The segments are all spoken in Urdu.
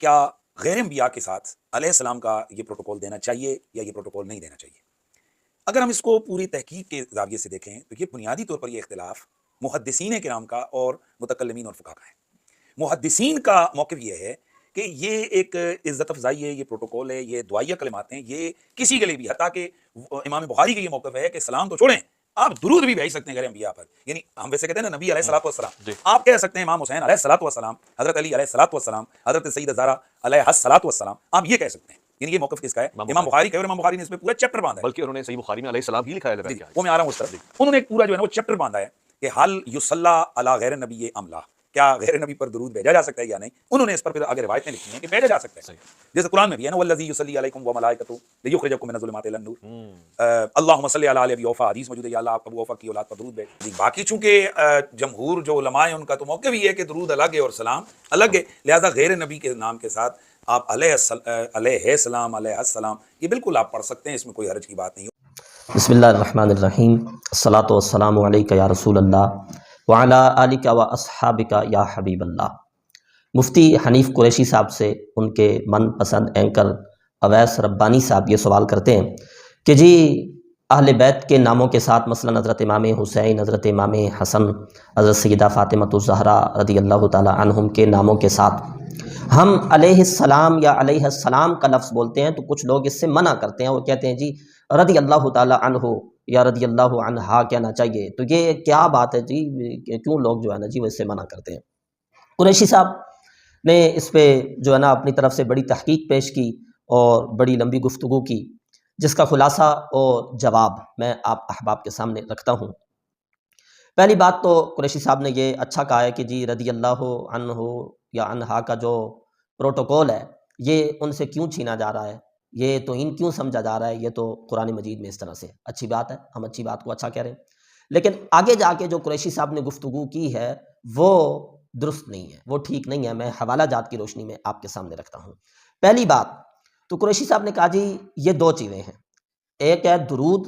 کیا غیر انبیاء کے ساتھ علیہ السلام کا یہ پروٹوکول دینا چاہیے یا یہ پروٹوکول نہیں دینا چاہیے؟ اگر ہم اس کو پوری تحقیق کے زاویے سے دیکھیں تو یہ بنیادی طور پر یہ اختلاف محدثین کرام کا اور متکلمین اور فقہا کا ہے۔ محدثین کا موقف یہ ہے کہ یہ ایک عزت افزائی ہے، یہ پروٹوکول ہے، یہ دعائیہ کلمات ہیں، یہ کسی کے لیے بھی، حتیٰ کہ امام بخاری کا یہ موقف ہے کہ سلام تو چھوڑیں، آپ درود بھی بھیج سکتے ہیں غیر انبیاء پر۔ یعنی ہم ویسے کہتے ہیں نا نبی علیہ الصلوۃ والسلام، آپ کہہ سکتے ہیں امام حسین علیہ الصلوۃ والسلام، حضرت علی علیہ الصلوۃ والسلام، حضرت سیدہ زہرا علیہ الصلوۃ والسلام، آپ یہ کہہ سکتے ہیں۔ یعنی یہ موقف کس کا ہے؟ امام بخاری کا ہے، اور امام بخاری نے اس میں پورا چیپٹر باندھا ہے، بلکہ انہوں نے صحیح بخاری میں علیہ السلام ہی لکھا ہے۔ وہ میں آ رہا ہوں اس طرف، انہوں نے ایک پورا جو ہے نا وہ چیپٹر باندھا ہے کہ حل یصلی علی غیر نبی املا، کیا غیر نبی پر درود بھیجا جا سکتا ہے یا نہیں۔ انہوں نے اس پر پھر آگے روایتیں لکھی ہیں کہ بھیجا جا سکتا ہے، جیسے قرآن میں بھی ہے نا والذی یصلی علیکم وملائکتہ لیخرجکم من الظلمات الی النور، اللہم صلی علی آل ابی اوفا، حدیث موجود ہے یا اللہ آپ ابو اوفا کی اولاد پر درود بھیج۔ باقی چونکہ جمہور جو علماء ہیں ان کا تو موقف یہ ہے کہ درود الگ ہے اور سلام الگ ہے، لہذا غیر نبی کے نام کے ساتھ آپ علیہ السلام علیہ السلام یہ بالکل آپ پڑھ سکتے ہیں، اس میں کوئی حرج کی بات نہیں۔ بسم اللہ الرحمن الرحیم، الصلاۃ والسلام علیک یا رسول اللہ وعلی آلک و اصحابک یا حبیب اللہ۔ مفتی حنیف قریشی صاحب سے ان کے من پسند اینکر اویس ربانی صاحب یہ سوال کرتے ہیں کہ جی اہل بیت کے ناموں کے ساتھ مثلا حضرت امام حسین، حضرت امام حسن، حضرت سیدہ فاطمۃ الزہرا رضی اللہ تعالی عنہم کے ناموں کے ساتھ ہم علیہ السلام یا علیہ السلام کا لفظ بولتے ہیں تو کچھ لوگ اس سے منع کرتے ہیں، وہ کہتے ہیں جی رضی اللہ تعالی عنہ یا رضی اللہ عنہا کہنا چاہیے۔ تو یہ کیا بات ہے جی، کیوں لوگ جو ہے نا جی وہ اس سے منع کرتے ہیں؟ قریشی صاحب نے اس پہ جو ہے نا اپنی طرف سے بڑی تحقیق پیش کی اور بڑی لمبی گفتگو کی، جس کا خلاصہ اور جواب میں آپ احباب کے سامنے رکھتا ہوں۔ پہلی بات تو قریشی صاحب نے یہ اچھا کہا ہے کہ جی رضی اللہ عنہ یا عنہا کا جو پروٹوکول ہے یہ ان سے کیوں چھینا جا رہا ہے، یہ توہین کیوں سمجھا جا رہا ہے، یہ تو قرآن مجید میں اس طرح سے اچھی بات ہے، ہم اچھی بات کو اچھا کہہ رہے ہیں۔ لیکن آگے جا کے جو قریشی صاحب نے گفتگو کی ہے وہ درست نہیں ہے، وہ ٹھیک نہیں ہے، میں حوالہ جات کی روشنی میں آپ کے سامنے رکھتا ہوں۔ پہلی بات تو قریشی صاحب نے کہا جی یہ دو چیزیں ہیں، ایک ہے درود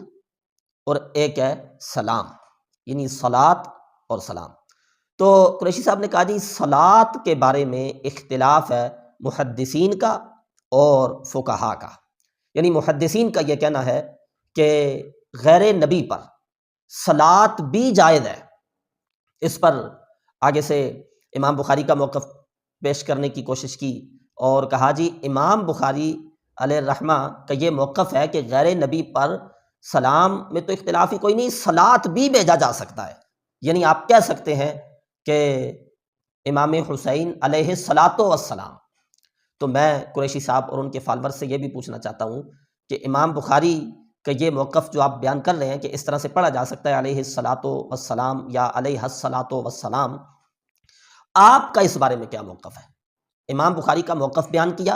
اور ایک ہے سلام، یعنی صلاۃ اور سلام۔ تو قریشی صاحب نے کہا جی صلاۃ کے بارے میں اختلاف ہے محدثین کا اور فقہا کا، یعنی محدثین کا یہ کہنا ہے کہ غیر نبی پر صلاۃ بھی جائز ہے۔ اس پر آگے سے امام بخاری کا موقف پیش کرنے کی کوشش کی اور کہا جی امام بخاری علیہ الرحمہ کا یہ موقف ہے کہ غیر نبی پر سلام میں تو اختلاف ہی کوئی نہیں، صلاۃ بھی بھیجا جا سکتا ہے۔ یعنی آپ کہہ سکتے ہیں کہ امام حسین علیہ الصلاۃ والسلام۔ تو میں قریشی صاحب اور ان کے فالور سے یہ بھی پوچھنا چاہتا ہوں کہ امام بخاری کا یہ موقف جو آپ بیان کر رہے ہیں کہ اس طرح سے پڑھا جا سکتا ہے علیہ الصلاۃ والسلام یا علیہ الصلاۃ والسلام، آپ کا اس بارے میں کیا موقف ہے؟ امام بخاری کا موقف بیان کیا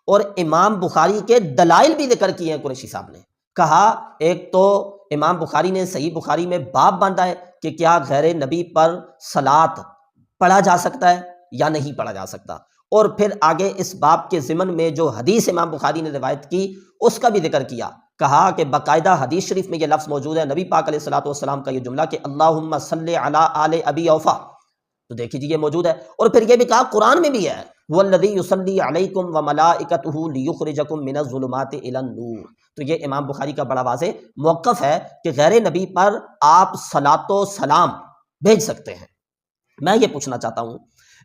اور امام بخاری کے دلائل بھی ذکر کیے ہیں۔ قریشی صاحب نے کہا ایک تو امام بخاری نے صحیح بخاری میں باب باندھا ہے کہ کیا غیر نبی پر صلاۃ پڑھا جا سکتا ہے یا نہیں پڑھا جا سکتا، اور پھر آگے اس باب کے ضمن میں جو حدیث امام بخاری نے روایت کی اس کا بھی ذکر کیا، کہا کہ باقاعدہ حدیث شریف میں یہ لفظ موجود ہے، نبی پاک علیہ الصلوۃ والسلام کا یہ جملہ کہ اللہم صلی علی آل ابی اوفا، تو دیکھیے جی یہ موجود ہے، اور پھر یہ بھی کہا قرآن میں بھی ہے والذی یصلی علیکم وملائکتہ لیخرجکم من الظلمات الی النور۔ تو یہ امام بخاری کا بڑا واضح موقف ہے کہ غیر نبی پر آپ صلاۃ و سلام بھیج سکتے ہیں۔ میں یہ پوچھنا چاہتا ہوں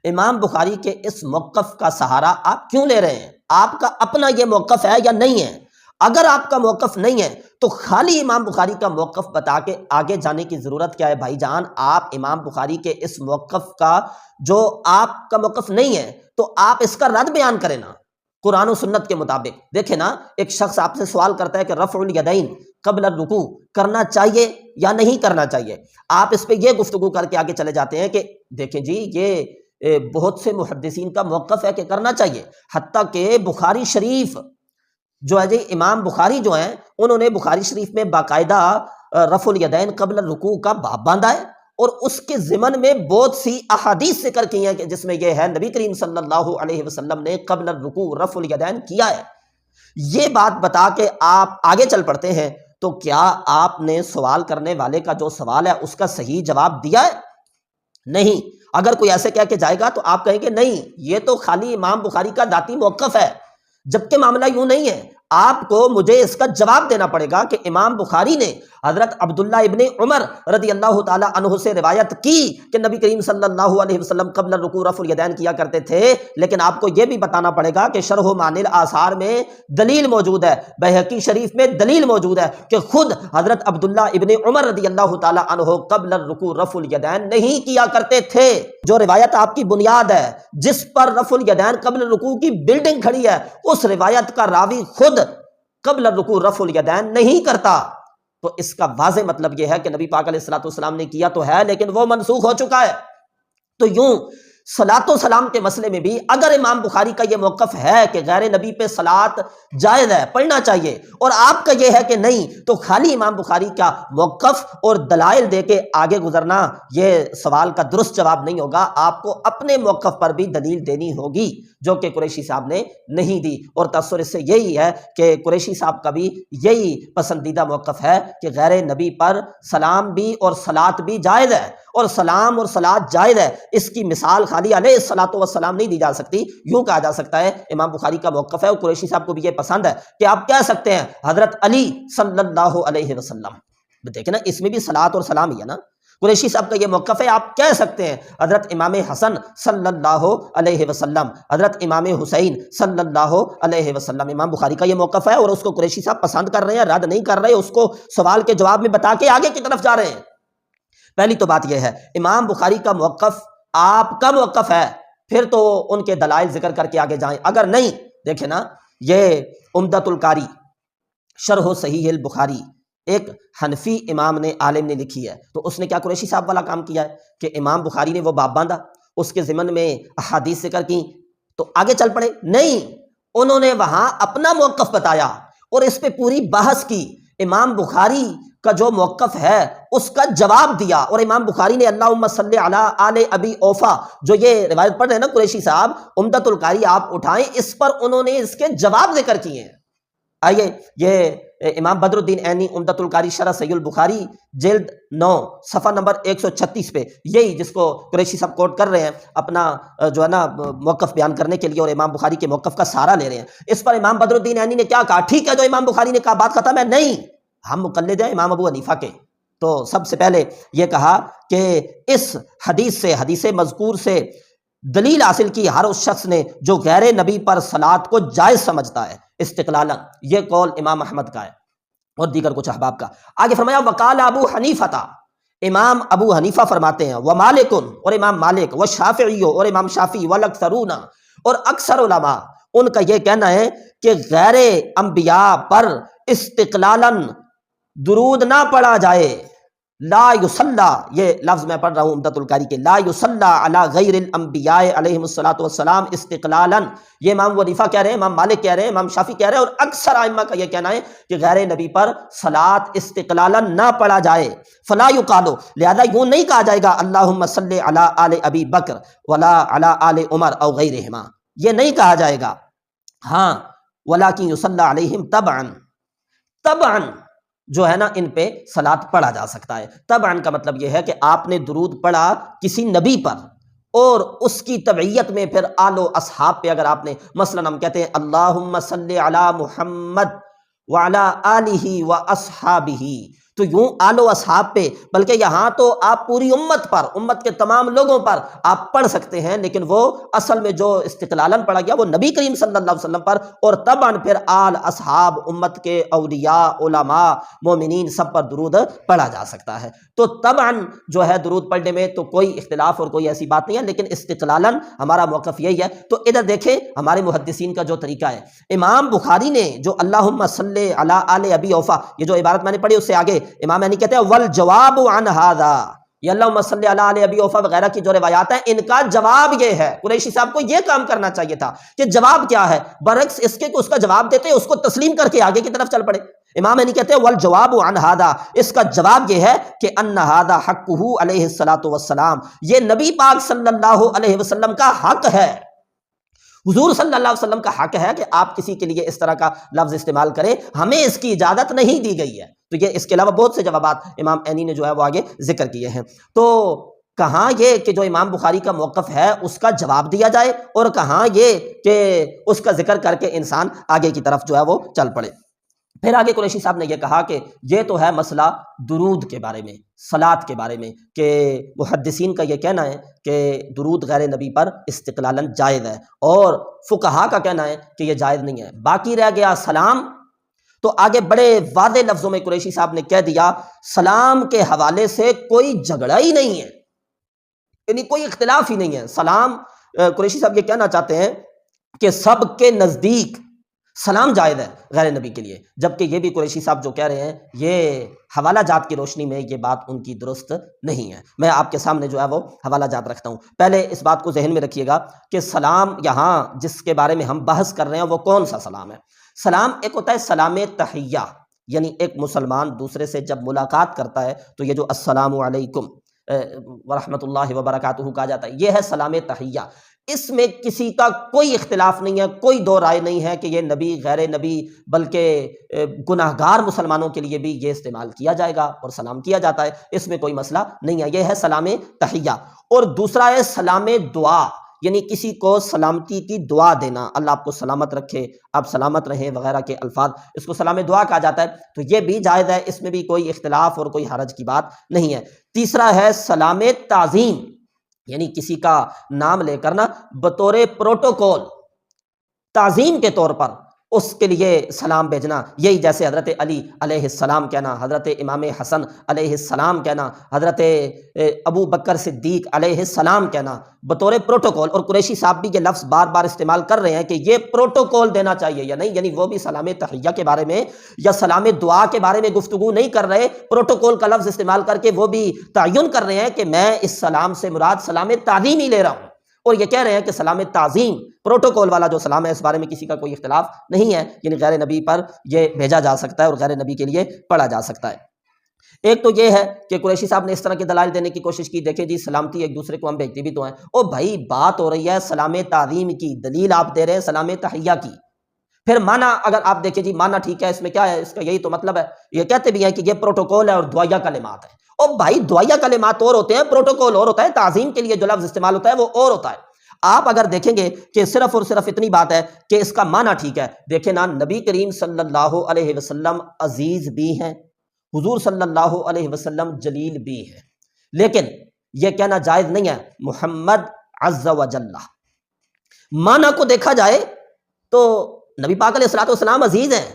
امام بخاری کے اس موقف کا سہارا آپ کیوں لے رہے ہیں؟ آپ کا اپنا یہ موقف ہے یا نہیں ہے؟ اگر آپ کا موقف نہیں ہے تو خالی امام بخاری کا موقف بتا کے آگے جانے کی ضرورت کیا ہے؟ بھائی جان آپ امام بخاری کے اس موقف کا جو آپ کا موقف نہیں ہے تو آپ اس کا رد بیان کریں نا قرآن و سنت کے مطابق۔ دیکھیں نا ایک شخص آپ سے سوال کرتا ہے کہ رفع الیدین قبل الرکوع کرنا چاہیے یا نہیں کرنا چاہیے، آپ اس پہ یہ گفتگو کر کے آگے چلے جاتے ہیں کہ دیکھیں جی یہ بہت سے محدثین کا موقف ہے کہ کرنا چاہیے، حتیٰ کہ بخاری شریف جو ہے جی امام بخاری جو ہیں انہوں نے بخاری شریف میں باقاعدہ رفع الیدین قبل الرکوع کا باب باندھا ہے اور اس کے ضمن میں بہت سی احادیث ذکر کی ہیں کہ جس میں یہ ہے نبی کریم صلی اللہ علیہ وسلم نے قبل الرکوع رفع الیدین کیا ہے۔ یہ بات بتا کے آپ آگے چل پڑتے ہیں تو کیا آپ نے سوال کرنے والے کا جو سوال ہے اس کا صحیح جواب دیا ہے؟ نہیں، اگر کوئی ایسے کہہ کے جائے گا تو آپ کہیں گے نہیں، یہ تو خالی امام بخاری کا ذاتی موقف ہے، جبکہ معاملہ یوں نہیں ہے۔ آپ کو مجھے اس کا جواب دینا پڑے گا کہ امام بخاری نے حضرت عبداللہ ابن عمر رضی اللہ تعالی عنہ سے روایت کی کہ نبی کریم صلی اللہ علیہ وسلم قبل الرکوع رفع الیدین کیا کرتے تھے، لیکن آپ کو یہ بھی بتانا پڑے گا کہ شرح معانی الاثار میں دلیل موجود ہے، بیہقی شریف میں دلیل موجود ہے کہ خود حضرت عبداللہ ابن عمر رضی اللہ تعالی عنہ قبل الرکوع رفع الیدین نہیں کیا کرتے تھے۔ جو روایت آپ کی بنیاد ہے، جس پر رفع الیدین قبل الرکوع کی بلڈنگ کھڑی ہے، اس روایت کا راوی خود قبل الرکوع رفع الیدین نہیں کرتا، تو اس کا واضح مطلب یہ ہے کہ نبی پاک علیہ الصلوۃ والسلام نے کیا تو ہے، لیکن وہ منسوخ ہو چکا ہے۔ تو یوں صلاۃ و سلام کے مسئلے میں بھی اگر امام بخاری کا یہ موقف ہے کہ غیر نبی پہ صلاۃ جائز ہے، پڑھنا چاہیے، اور آپ کا یہ ہے کہ نہیں، تو خالی امام بخاری کا موقف اور دلائل دے کے آگے گزرنا یہ سوال کا درست جواب نہیں ہوگا۔ آپ کو اپنے موقف پر بھی دلیل دینی ہوگی، جو کہ قریشی صاحب نے نہیں دی، اور تاثر اس سے یہی ہے کہ قریشی صاحب کا بھی یہی پسندیدہ موقف ہے کہ غیر نبی پر سلام بھی اور صلاۃ بھی جائز ہے، اور سلام اور صلاۃ جائز ہے۔ اس کی مثال خالی علیہ الصلوۃ والسلام نہیں دی جا سکتی، یوں کہا جا سکتا ہے امام بخاری کا موقف ہے، اور قریشی صاحب کو بھی یہ پسند ہے کہ آپ کہہ سکتے ہیں حضرت علی صلی اللہ علیہ وسلم، دیکھیں نا اس میں بھی صلاۃ اور سلام ہی ہے نا۔ قریشی صاحب کا یہ موقف ہے، آپ کہہ سکتے ہیں حضرت امام حسن صلی اللہ علیہ وسلم، حضرت امام حسین صلی اللہ علیہ وسلم۔ امام بخاری کا یہ موقف ہے اور اس کو قریشی صاحب پسند کر رہے ہیں، رد نہیں کر رہے، اس کو سوال کے جواب میں بتا کے آگے کی طرف جا رہے ہیں۔ پہلی تو بات یہ ہے امام بخاری کا موقف آپ کا موقف ہے، پھر تو ان کے دلائل ذکر کر کے آگے جائیں، اگر نہیں، دیکھیں نا یہ عمدۃ القاری شرح صحیح البخاری ایک حنفی امام نے عالم نے لکھی ہے، تو اس نے کیا قریشی صاحب والا کام کیا ہے کہ امام بخاری نے وہ باب باندھا، اس کے ضمن میں احادیث ذکر کی تو آگے چل پڑے؟ نہیں، انہوں نے وہاں اپنا موقف بتایا اور اس پہ پوری بحث کی، امام بخاری کا جو موقف ہے اس کا جواب دیا، اور امام بخاری نے اللہم صلی علی آل ابی اوفا جو یہ روایت پڑھ رہے ہیں نا قریشی صاحب، عمدۃ القاری آپ اٹھائیں، اس پر انہوں نے اس کے جواب ذکر کیے ہیں۔ آئیے یہ امام بدر الدین عینی عمدۃ القاری شرح صحیح البخاری جلد 9 صفحہ نمبر 136 پہ یہی جس کو قریشی صاحب کوٹ کر رہے ہیں اپنا جو ہے نا موقف بیان کرنے کے لیے، اور امام بخاری کے موقف کا سہارا لے رہے ہیں، اس پر امام بدر الدین عینی نے کیا کہا؟ ٹھیک ہے جو امام بخاری نے کہا بات ختم ہے، نہیں، ہم مقلد ہیں امام ابو حنیفہ کے۔ تو سب سے پہلے یہ کہا کہ اس حدیث سے، حدیث مذکور سے دلیل حاصل کی ہر اس شخص نے جو غیر نبی پر صلاۃ کو جائز سمجھتا ہے استقلالا، یہ قول امام احمد کا ہے اور دیگر کچھ احباب کا۔ آگے فرمایا وقال ابو حنیفہ، امام ابو حنیفہ فرماتے ہیں، ومالک، اور امام مالک، والشافعی، اور امام شافعی، والاکثرون، اور اکثر علماء، ان کا یہ کہنا ہے کہ غیر انبیاء پر استقلالا درود نہ پڑھا جائے، لا یصلی، یہ لفظ میں پڑھ رہا ہوں عمدۃ القاری کے، لا یصلی علی غیر الانبیاء علیہم الصلاۃ والسلام استقلالا، یہ امام ابو حنیفہ کہہ رہے ہیں، امام مالک کہہ رہے ہیں، امام شافعی کہہ رہے ہیں، اور اکثر ائمہ کا یہ کہنا ہے کہ غیر نبی پر صلاۃ استقلالا نہ پڑھا جائے، فلا یقال، لہذا یوں نہیں کہا جائے گا اللہم صلی علی آل ابی بکر ولا علی آل عمر او غیرہما، یہ نہیں کہا جائے گا، ہاں ولکن یصلی علیہم طبعا جو ہے نا ان پہ صلاۃ پڑھا جا سکتا ہے۔ طبعا کا مطلب یہ ہے کہ آپ نے درود پڑھا کسی نبی پر، اور اس کی تبعیت میں پھر آل و اصحاب پہ اگر آپ نے، مثلا ہم کہتے ہیں اللہم صلی علی محمد وعلی آلہ واصحابہ، تو یوں آل و اصحاب پہ، بلکہ یہاں تو آپ پوری امت پر، امت کے تمام لوگوں پر آپ پڑھ سکتے ہیں، لیکن وہ اصل میں جو استقلالن پڑھا گیا وہ نبی کریم صلی اللہ علیہ وسلم پر، اور طبعاً پھر آل اصحاب، امت کے اولیاء، علماء، مومنین سب پر درود پڑھا جا سکتا ہے۔ تو طبعاً جو ہے درود پڑھنے میں تو کوئی اختلاف اور کوئی ایسی بات نہیں ہے، لیکن استقلالن ہمارا موقف یہی ہے۔ تو ادھر دیکھیں ہمارے محدثین کا جو طریقہ ہے، امام بخاری نے جو اللہم صلی علی آل ابی اوفا، یہ جو عبارت میں نے پڑھی اس سے آگے امام عینی کہتے ہیں والجواب عن ھذا، یہ اللہم صلی علی آل ابی اوفا وغیرہ کی جو روایات ہیں ان کا جواب یہ ہے۔ قریشی صاحب کو یہ کام کرنا چاہیے تھا کہ جواب کیا ہے، برعکس اس کے کہ اس کا جواب دیتے اس کو تسلیم کر کے آگے کی طرف چل پڑے۔ امام عینی کہتے ہیں والجواب عن ھذا، اس کا جواب یہ ہے کہ ان ھذا حقہ علیہ الصلوۃ والسلام، یہ نبی پاک صلی اللہ علیہ وسلم کا حق ہے، حضور صلی اللہ علیہ وسلم کا حق ہے کہ آپ کسی کے لیے اس طرح کا لفظ استعمال کریں، ہمیں اس کی اجازت نہیں دی گئی ہے۔ تو یہ اس کے علاوہ بہت سے جوابات امام عینی نے جو ہے وہ آگے ذکر کیے ہیں۔ تو کہاں یہ کہ جو امام بخاری کا موقف ہے اس کا جواب دیا جائے، اور کہاں یہ کہ اس کا ذکر کر کے انسان آگے کی طرف جو ہے وہ چل پڑے۔ پھر آگے قریشی صاحب نے یہ کہا کہ یہ تو ہے مسئلہ درود کے بارے میں، صلاۃ کے بارے میں، کہ محدثین کا یہ کہنا ہے کہ درود غیر نبی پر استقلالاً جائز ہے، اور فقہا کا کہنا ہے کہ یہ جائز نہیں ہے۔ باقی رہ گیا سلام، تو آگے بڑے واضح لفظوں میں قریشی صاحب نے کہہ دیا سلام کے حوالے سے کوئی جھگڑا ہی نہیں ہے، یعنی کوئی اختلاف ہی نہیں ہے۔ سلام، قریشی صاحب یہ کہنا چاہتے ہیں کہ سب کے نزدیک سلام جائز ہے غیر نبی کے لیے، جبکہ یہ بھی قریشی صاحب جو کہہ رہے ہیں یہ حوالہ جات کی روشنی میں یہ بات ان کی درست نہیں ہے۔ میں آپ کے سامنے جو ہے وہ حوالہ جات رکھتا ہوں۔ پہلے اس بات کو ذہن میں رکھیے گا کہ سلام یہاں جس کے بارے میں ہم بحث کر رہے ہیں وہ کون سا سلام ہے۔ سلام ایک ہوتا ہے سلام تحیہ، یعنی ایک مسلمان دوسرے سے جب ملاقات کرتا ہے تو یہ جو السلام علیکم ورحمۃ اللہ وبرکاتہ کہا جاتا ہے، یہ ہے سلام تحیہ۔ اس میں کسی کا کوئی اختلاف نہیں ہے، کوئی دو رائے نہیں ہے کہ یہ نبی غیر نبی بلکہ گناہ گار مسلمانوں کے لیے بھی یہ استعمال کیا جائے گا اور سلام کیا جاتا ہے، اس میں کوئی مسئلہ نہیں ہے۔ یہ ہے سلام تحیہ۔ اور دوسرا ہے سلام دعا، یعنی کسی کو سلامتی کی دعا دینا، اللہ آپ کو سلامت رکھے، آپ سلامت رہیں وغیرہ کے الفاظ، اس کو سلام دعا کہا جاتا ہے، تو یہ بھی جائز ہے، اس میں بھی کوئی اختلاف اور کوئی حرج کی بات نہیں ہے۔ تیسرا ہے سلام تعظیم، یعنی کسی کا نام لے کر نا بطور پروٹوکول تعظیم کے طور پر اس کے لیے سلام بھیجنا، یہی جیسے حضرت علی علیہ السلام کہنا، حضرت امام حسن علیہ السلام کہنا، حضرت ابو بکر صدیق علیہ السلام کہنا بطور پروٹوکول۔ اور قریشی صاحب بھی یہ لفظ بار بار استعمال کر رہے ہیں کہ یہ پروٹوکول دینا چاہیے یا نہیں، یعنی وہ بھی سلام تحیہ کے بارے میں یا سلام دعا کے بارے میں گفتگو نہیں کر رہے، پروٹوکول کا لفظ استعمال کر کے وہ بھی تعین کر رہے ہیں کہ میں اس سلام سے مراد سلام تعظیم ہی لے رہا ہوں، اور یہ کہہ رہے ہیں کہ سلام تعظیم پروٹوکول والا جو سلام ہے اس بارے میں کسی کا کوئی اختلاف نہیں ہے، یعنی غیر نبی پر یہ بھیجا جا سکتا ہے اور غیر نبی کے لیے پڑھا جا سکتا ہے۔ ایک تو یہ ہے کہ قریشی صاحب نے اس طرح کے دلائل دینے کی کوشش کی، دیکھیں جی سلامتی ایک دوسرے کو ہم بھیجتے بھی تو ہیں، او بھائی بات ہو رہی ہے سلام تعظیم کی، دلیل آپ دے رہے ہیں سلام تحیہ کی، پھر معنی اگر آپ دیکھیں جی معنی ٹھیک ہے، اس میں کیا ہے، اس کا یہی تو مطلب ہے، یہ کہتے بھی ہیں کہ یہ پروٹوکول ہے اور دعائیہ کلمات ہے۔ او بھائی دعائیہ کلمات اور ہوتے ہیں، پروٹوکول اور ہوتا ہے، تعظیم کے لیے جو لفظ استعمال ہوتا ہے وہ اور ہوتا ہے۔ آپ اگر دیکھیں گے کہ صرف اور صرف اتنی بات ہے کہ اس کا معنی ٹھیک ہے، دیکھیں نا نبی کریم صلی اللہ علیہ وسلم عزیز بھی ہیں، حضور صلی اللہ علیہ وسلم جلیل بھی ہیں، لیکن یہ کہنا جائز نہیں ہے محمد عز و جل۔ معنی کو دیکھا جائے تو نبی پاک علیہ الصلوۃ والسلام عزیز ہیں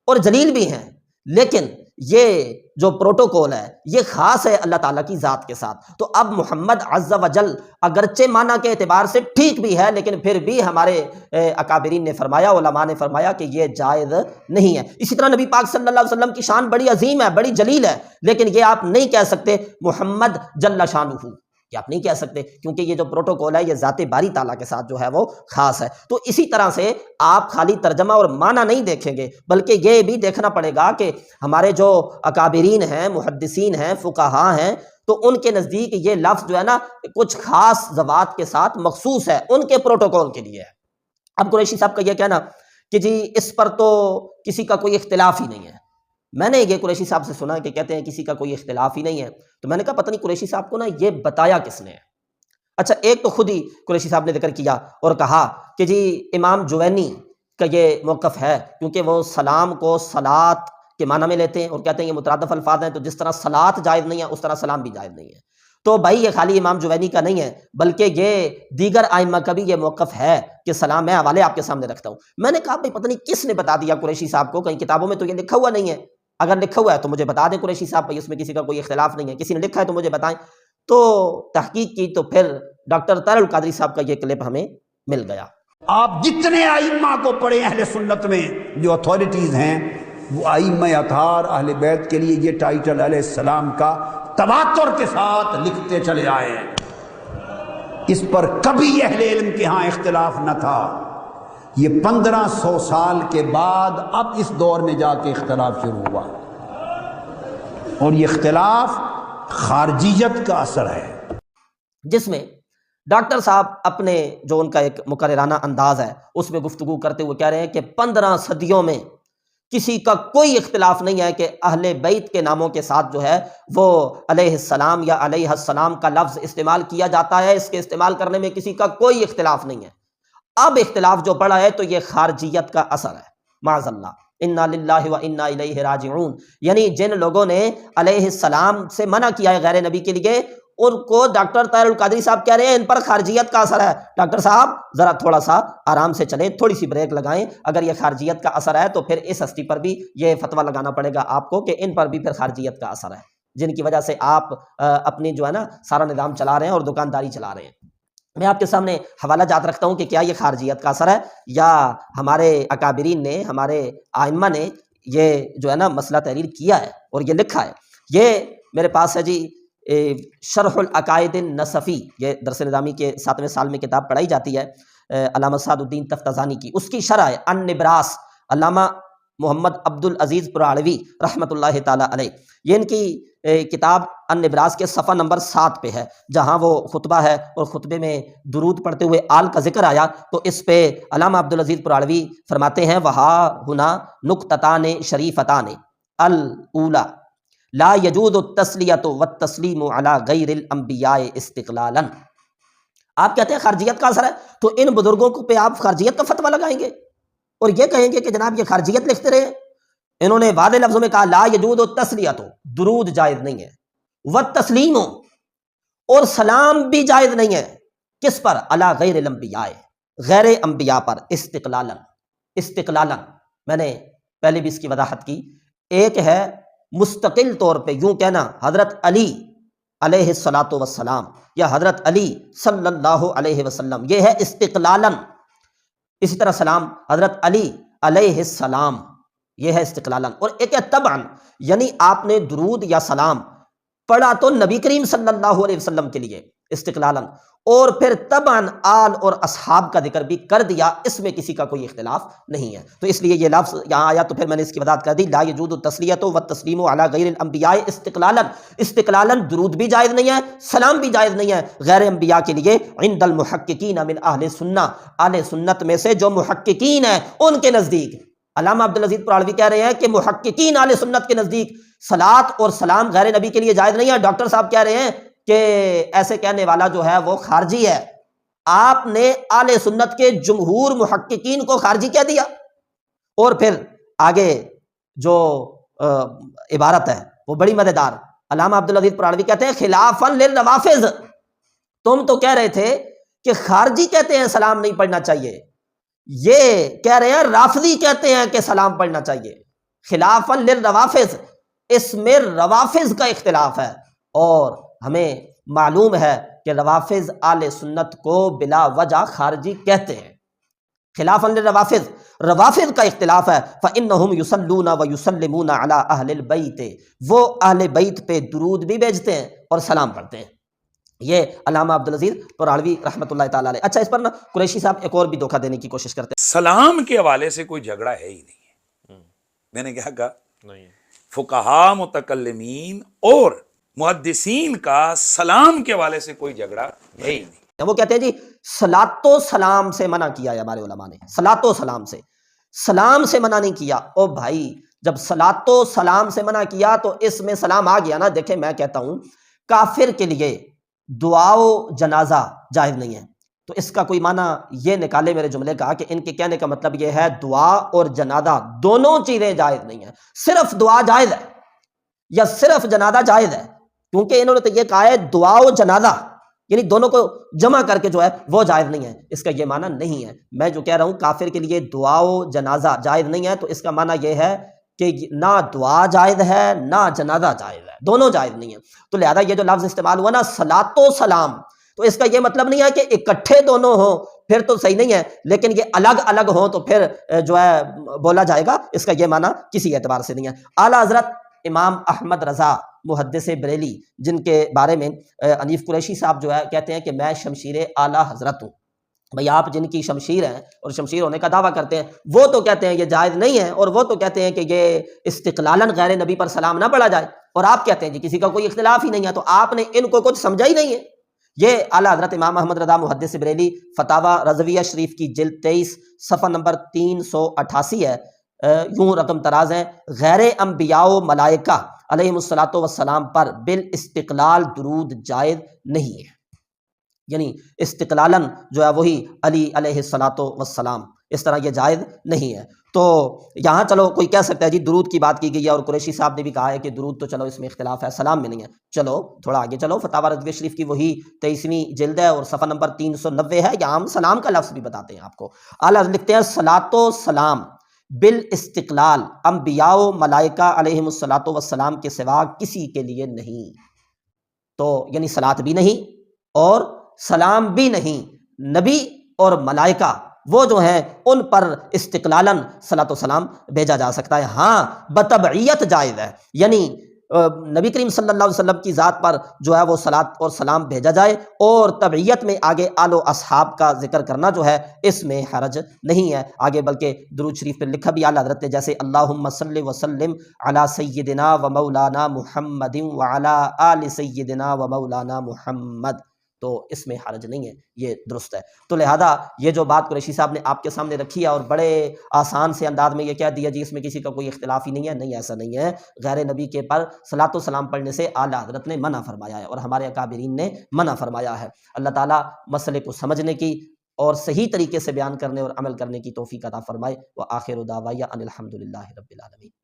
اور جلیل بھی ہیں، لیکن یہ جو پروٹوکول ہے یہ خاص ہے اللہ تعالیٰ کی ذات کے ساتھ۔ تو اب محمد عز و جل اگرچہ معنی کے اعتبار سے ٹھیک بھی ہے، لیکن پھر بھی ہمارے اکابرین نے فرمایا، علماء نے فرمایا کہ یہ جائز نہیں ہے۔ اسی طرح نبی پاک صلی اللہ علیہ وسلم کی شان بڑی عظیم ہے، بڑی جلیل ہے، لیکن یہ آپ نہیں کہہ سکتے محمد جل شانہ، یہ آپ نہیں کہہ سکتے، کیونکہ یہ جو پروٹوکول ہے یہ ذات باری تعالیٰ کے ساتھ جو ہے وہ خاص ہے۔ تو اسی طرح سے آپ خالی ترجمہ اور معنی نہیں دیکھیں گے، بلکہ یہ بھی دیکھنا پڑے گا کہ ہمارے جو اکابرین ہیں، محدثین ہیں، فقہا ہیں، تو ان کے نزدیک یہ لفظ جو ہے نا کچھ خاص ذوات کے ساتھ مخصوص ہے، ان کے پروٹوکول کے لیے ہے۔ اب قریشی صاحب کا یہ کہنا کہ جی اس پر تو کسی کا کوئی اختلاف ہی نہیں ہے، میں نے یہ قریشی صاحب سے سنا کہ کہتے ہیں کسی کا کوئی اختلاف ہی نہیں ہے، تو میں نے کہا پتہ نہیں قریشی صاحب کو نا یہ بتایا کس نے ہے۔ اچھا ایک تو خود ہی قریشی صاحب نے ذکر کیا اور کہا کہ جی امام جوینی کا یہ موقف ہے، کیونکہ وہ سلام کو صلاۃ کے معنی میں لیتے ہیں اور کہتے ہیں یہ مترادف الفاظ ہیں، تو جس طرح صلاۃ جائز نہیں ہے اس طرح سلام بھی جائز نہیں ہے۔ تو بھائی یہ خالی امام جوینی کا نہیں ہے، بلکہ یہ دیگر ائمہ کا بھی یہ موقف ہے کہ سلام، میں حوالے آپ کے سامنے رکھتا ہوں۔ میں نے کہا بھائی پتہ نہیں کس نے بتا دیا قریشی صاحب کو، کہیں کتابوں میں تو یہ لکھا ہوا نہیں ہے، اگر لکھا ہوا ہے تو مجھے بتا دیں قریشی صاحب، بھائی اس میں کسی کا کوئی اختلاف نہیں ہے، کسی نے لکھا ہے تو مجھے بتائیں۔ تو تحقیق کی تو پھر ڈاکٹر طاہر القادری صاحب کا یہ کلپ ہمیں مل گیا۔ آپ جتنے ائمہ کو پڑھیں اہل سنت میں جو اتھارٹیز ہیں، وہ ائمہ اطہار اہل بیت کے لیے یہ ٹائٹل علیہ السلام کا تواتر کے ساتھ لکھتے چلے آئے ہیں، اس پر کبھی اہل علم کے ہاں اختلاف نہ تھا۔ یہ 1500 سال کے بعد اب اس دور میں جا کے اختلاف شروع ہوا، اور یہ اختلاف خارجیت کا اثر ہے، جس میں ڈاکٹر صاحب اپنے جو ان کا ایک مقررانہ انداز ہے اس میں گفتگو کرتے ہوئے کہہ رہے ہیں کہ 15 صدیوں میں کسی کا کوئی اختلاف نہیں ہے کہ اہل بیت کے ناموں کے ساتھ جو ہے وہ علیہ السلام یا علیہ السلام کا لفظ استعمال کیا جاتا ہے، اس کے استعمال کرنے میں کسی کا کوئی اختلاف نہیں ہے۔ اب اختلاف جو پڑا ہے تو یہ خارجیت کا اثر ہے، معاذ اللہ، انا للہ و انا الیہ راجعون، یعنی جن لوگوں نے علیہ السلام سے منع کیا ہے غیر نبی کے لیے، ان کو ڈاکٹر طاہر القادری صاحب کہہ رہے ہیں ان پر خارجیت کا اثر ہے۔ ڈاکٹر صاحب ذرا تھوڑا سا آرام سے چلیں، تھوڑی سی بریک لگائیں، اگر یہ خارجیت کا اثر ہے تو پھر اس ہستی پر بھی یہ فتویٰ لگانا پڑے گا آپ کو کہ ان پر بھی پھر خارجیت کا اثر ہے، جن کی وجہ سے آپ اپنی جو ہے نا سارا نظام چلا رہے ہیں اور دکانداری چلا رہے ہیں۔ میں آپ کے سامنے حوالہ جات رکھتا ہوں کہ کیا یہ خارجیت کا اثر ہے یا ہمارے اکابرین نے، ہمارے ائمہ نے یہ جو ہے نا مسئلہ تحریر کیا ہے اور یہ لکھا ہے۔ یہ میرے پاس ہے جی شرح العقائد النصفی، یہ درس نظامی کے 7ویں سال میں کتاب پڑھائی جاتی ہے علامہ سعد الدین تفتزانی کی، اس کی شرح ہے النبراس، علامہ محمد عبد العزیز پراڑوی رحمۃ اللہ تعالی علیہ۔ یہ ان کی کتاب النبراس کے صفحہ نمبر 7 پہ ہے، جہاں وہ خطبہ ہے اور خطبے میں درود پڑھتے ہوئے آل کا ذکر آیا تو اس پہ علامہ عبد العزیز پراڑوی فرماتے ہیں وہا ہنا نقطتان شریفتان الاولی لا یجوز التسلیۃ والتسلیم علی غیر الانبیاء استقلالا۔ آپ کہتے ہیں خارجیت کا اثر ہے تو ان بزرگوں کو پہ آپ خارجیت کا فتویٰ لگائیں گے اور یہ کہیں گے کہ جناب یہ خارجیت لکھتے رہے۔ انہوں نے واضح لفظوں میں کہا لا یجوز التسلیۃ، درود جائز نہیں ہے، والتسلیم، اور سلام بھی جائز نہیں ہے، کس پر؟ علی غیر الانبیاء، غیر انبیاء پر، استقلالا، استقلالا، میں نے پہلے بھی اس کی وضاحت کی۔ ایک ہے مستقل طور پہ یوں کہنا حضرت علی علیہ الصلاۃ والسلام یا حضرت علی صلی اللہ علیہ وسلم، یہ ہے استقلالا۔ اسی طرح سلام حضرت علی علیہ السلام، یہ ہے استقلالا۔ اور ایک ہے طبعاً، یعنی آپ نے درود یا سلام پڑھا تو نبی کریم صلی اللہ علیہ وسلم کے لیے استقلالا، اور پھر طبعاً آل اور اصحاب کا ذکر بھی کر دیا، اس میں کسی کا کوئی اختلاف نہیں ہے۔ تو اس لیے یہ لفظ یہاں آیا تو پھر میں نے اس کی وضاحت کر دی لا یجوز التسلیۃ والتسلیم علی غیر الانبیاء استقلالا، استقلالا درود بھی جائز نہیں ہے، سلام بھی جائز نہیں ہے غیر انبیاء کے لیے، عند المحققین من اہل سنہ، اہل سنت میں سے جو محققین ہیں ان کے نزدیک۔ علامہ عبدالعزیز پراڑوی کہہ رہے ہیں کہ محققین اہل سنت کے نزدیک صلاۃ اور سلام غیر نبی کے لیے جائز نہیں ہے۔ ڈاکٹر صاحب کہہ رہے ہیں کہ ایسے کہنے والا جو ہے وہ خارجی ہے۔ آپ نے اہل سنت کے جمہور محققین کو خارجی کہہ دیا، اور پھر آگے جو عبارت ہے وہ بڑی مزیدار۔ علامہ عبدالعزیز پراڑوی کہتے ہیں خلافا للروافض، تم تو کہہ رہے تھے کہ خارجی کہتے ہیں سلام نہیں پڑھنا چاہیے، یہ کہہ رہے ہیں رافضی کہتے ہیں کہ سلام پڑھنا چاہیے، خلافا للروافض، اس میں روافض کا اختلاف ہے، اور ہمیں معلوم ہے کہ روافض اہل سنت کو بلا وجہ خارجی کہتے ہیں۔ خلافا للروافض، روافض کا اختلاف ہے، فإنہم یصلون ویسلمون علی اہل البیت، وہ اہل بیت پہ درود بھی بھیجتے ہیں اور سلام پڑھتے ہیں۔ یہ علامہ عبدالعزیز پراڑوی رحمۃ اللہ تعالی علیہ۔ اچھا، اس پر نا قریشی صاحب ایک اور بھی دھوکہ دینے کی کوشش کرتے ہیں۔ سلام کے حوالے سے کوئی جھگڑا ہے ہی نہیں ہے، میں نے کیا کہا، نہیں ہے۔ فقہا متکلمین اور محدثین کا سلام کے حوالے سے کوئی جھگڑا ہے ہی نہیں۔ وہ کہتے ہیں جی صلاۃ و سلام سے منع کیا ہے ہمارے علماء نے، صلاۃ و سلام سے، سلام سے منع نہیں کیا۔ او بھائی، جب صلاۃ و سلام سے منع کیا تو اس میں سلام آ گیا نا۔ دیکھیں میں کہتا ہوں کافر کے لیے دعا و جنازہ جائز نہیں ہے، تو اس کا کوئی معنی یہ نکالے میرے جملے کا کہ ان کے کہنے کا مطلب یہ ہے دعا اور جنازہ دونوں چیزیں جائز نہیں ہیں، صرف دعا جائز ہے یا صرف جنازہ جائز ہے، کیونکہ انہوں نے تو یہ کہا ہے دعا و جنازہ، یعنی دونوں کو جمع کر کے جو ہے وہ جائز نہیں ہے، اس کا یہ معنی نہیں ہے۔ میں جو کہہ رہا ہوں کافر کے لیے دعا و جنازہ جائز نہیں ہے، تو اس کا معنی یہ ہے کہ نہ دعا جائز ہے نہ جنازہ جائز ہے، دونوں جائز نہیں ہیں۔ تو لہذا یہ جو لفظ استعمال ہوا نا صلاۃ و سلام، تو اس کا یہ مطلب نہیں ہے کہ اکٹھے دونوں ہوں پھر تو صحیح نہیں ہے، لیکن یہ الگ الگ ہوں تو پھر جو ہے بولا جائے گا، اس کا یہ معنی کسی اعتبار سے نہیں ہے۔ اعلیٰ حضرت امام احمد رضا محدث بریلی، جن کے بارے میں حنیف قریشی صاحب جو ہے کہتے ہیں کہ میں شمشیر اعلیٰ حضرت ہوں، بھئی آپ جن کی شمشیر ہیں اور شمشیر ہونے کا دعویٰ کرتے ہیں، وہ تو کہتے ہیں یہ جائز نہیں ہے، اور وہ تو کہتے ہیں کہ یہ استقلالاً غیر نبی پر سلام نہ پڑھا جائے، اور آپ کہتے ہیں جی کسی کا کوئی اختلاف ہی نہیں ہے، تو آپ نے ان کو کچھ سمجھا ہی نہیں ہے۔ یہ اعلیٰ حضرت امام احمد رضا محدث بریلی فتاوی رضویہ شریف کی جلد 23 صفحہ نمبر 388 ہے، یوں رقم تراز ہیں، غیر انبیاء و ملائکہ علیہم الصلاۃ والسلام پر بالاستقلال درود جائز نہیں ہے، یعنی استقلالاً جو ہے وہی علی علیہ الصلاۃ والسلام، اس طرح یہ جائز نہیں ہے۔ تو یہاں چلو کوئی کہہ سکتا ہے جی درود کی بات کی گئی ہے، اور قریشی صاحب نے بھی کہا ہے کہ درود تو چلو اس میں اختلاف ہے، سلام میں نہیں ہے۔ چلو تھوڑا آگے چلو، فتاوی رضویہ شریف کی وہی 23ویں جلد ہے اور صفحہ نمبر 390 ہے، یہاں ہم سلام کا لفظ بھی بتاتے ہیں آپ کو۔ اعلیٰ لکھتے ہیں صلاۃ و سلام بالاستقلال انبیاء و ملائکہ علیہم الصلاۃ والسلام کے سوا کسی کے لیے نہیں، تو یعنی صلاۃ بھی نہیں اور سلام بھی نہیں، نبی اور ملائکہ وہ جو ہیں ان پر استقلالاً صلاۃ و سلام بھیجا جا سکتا ہے۔ ہاں بتبعیت جائز ہے، یعنی نبی کریم صلی اللہ علیہ وسلم کی ذات پر جو ہے وہ صلاۃ اور سلام بھیجا جائے، اور تبعیت میں آگے آل و اصحاب کا ذکر کرنا جو ہے اس میں حرج نہیں ہے آگے، بلکہ درود شریف پہ لکھا بھی اعلیٰ حضرت نے، جیسے اللہم صلی وسلم علی سیدنا و مولانا محمد وعلی آل سیدنا و مولانا محمد، تو اس میں حرج نہیں ہے، یہ درست ہے۔ تو لہذا یہ جو بات قریشی صاحب نے آپ کے سامنے رکھی ہے اور بڑے آسان سے انداز میں یہ کہہ دیا جی اس میں کسی کا کوئی اختلاف ہی نہیں ہے، نہیں ایسا نہیں ہے۔ غیر نبی کے پر صلاۃ و سلام پڑھنے سے اعلیٰ حضرت نے منع فرمایا ہے اور ہمارے اکابرین نے منع فرمایا ہے۔ اللہ تعالیٰ مسئلے کو سمجھنے کی اور صحیح طریقے سے بیان کرنے اور عمل کرنے کی توفیق عطا فرمائے۔ وآخر دعوانا ان الحمد للہ رب العالمین۔